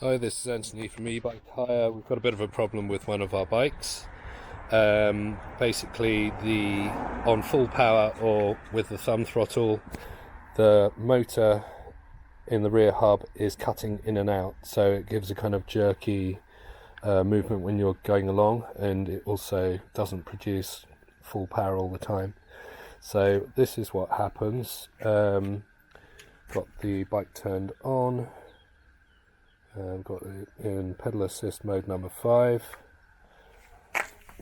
Hi, this is Anthony from Ebike Hire. We've got a bit of a problem with one of our bikes. Basically, on full power or with the thumb throttle, the motor in the rear hub is cutting in and out, so it gives a kind of jerky movement when you're going along, and it also doesn't produce full power all the time. So this is what happens. Got the bike turned on. Got it in pedal assist mode number 5.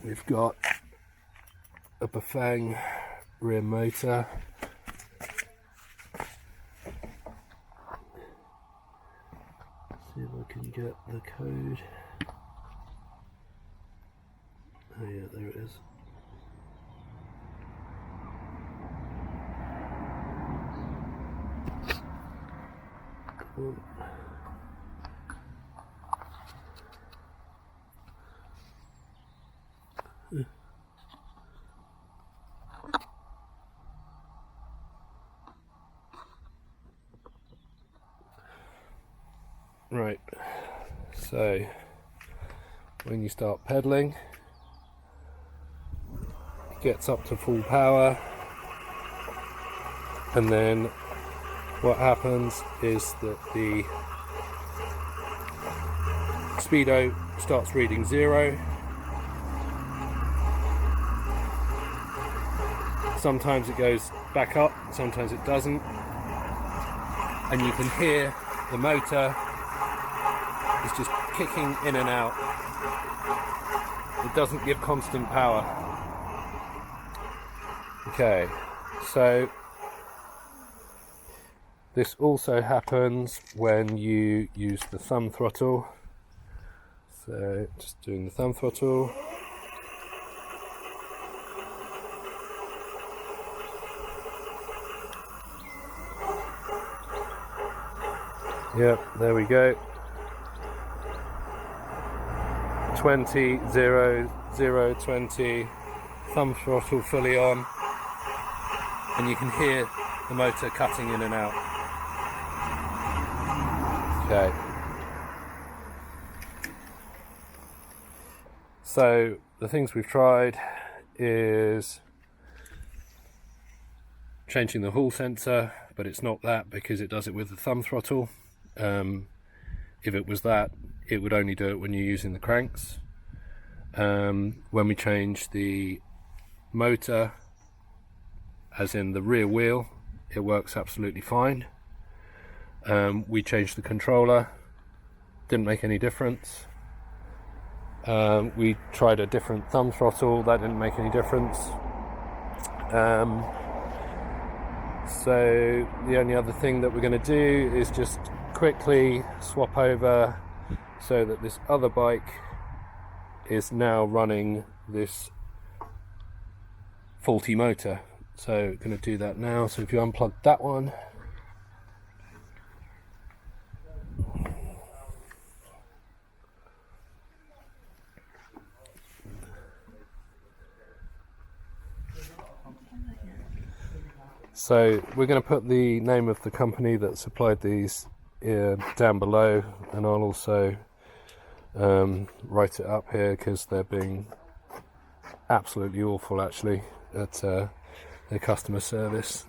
We've got a bafang rear motor. See if I can get the code. Oh yeah, there it is. Cool. Right, so when you start pedaling, it gets up to full power, and then what happens is that the speedo starts reading 0. Sometimes it goes back up, sometimes it doesn't, and you can hear the motor is just kicking in and out. It doesn't give constant power. Okay, so this also happens when you use the thumb throttle. So just doing the thumb throttle. Yep, there we go. 20, 0, 0, 20, thumb throttle fully on, and you can hear the motor cutting in and out. Okay. So the things we've tried is changing the hall sensor, but it's not that because it does it with the thumb throttle. If it was that, it would only do it when you're using the cranks. When we change the motor, as in the rear wheel, it works absolutely fine. We changed the controller, didn't make any difference. We tried a different thumb throttle, that didn't make any difference. So the only other thing that we're going to do is just quickly swap over so that this other bike is now running this faulty motor. So going to do that now. So if you unplug that one, so we're going to put the name of the company that supplied these down below, and I'll also write it up here because they're being absolutely awful actually at their customer service.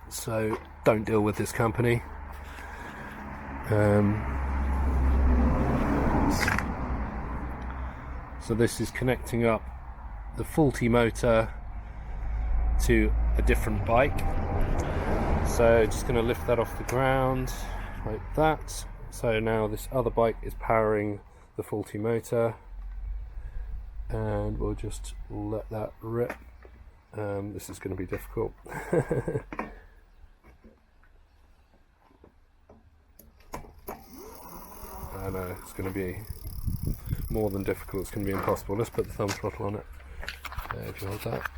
So don't deal with this company. So this is connecting up the faulty motor to a different bike. So just going to lift that off the ground like that. So now this other bike is powering the faulty motor, and we'll just let that rip. This is going to be difficult. I know, it's going to be more than difficult, it's going to be impossible. Let's put the thumb throttle on it. If you hold that.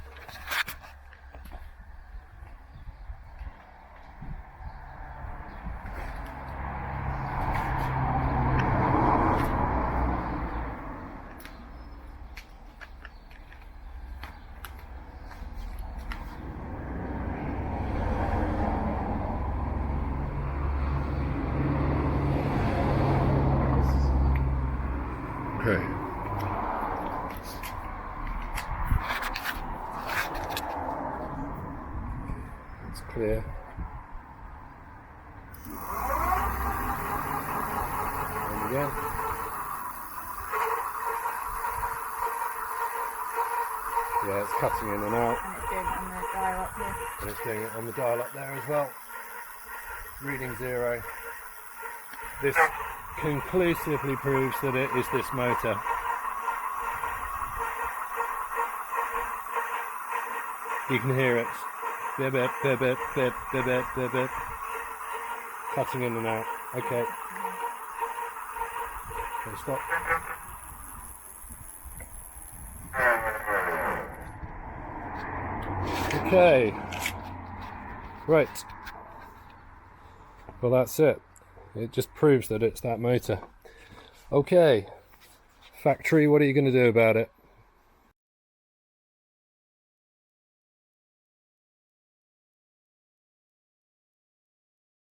clear. And again. Yeah, it's cutting in and out. And it's doing it on the dial up here. And it's doing it on the dial up there as well. Reading 0. This conclusively proves that it is this motor. You can hear it. Bip, bip, bip, bip, bip, bip, bip, bip, bip. Cutting in and out. Okay. Okay, stop. Okay. Right. Well, that's it. It just proves that it's that motor. Okay. Factory, what are you going to do about it?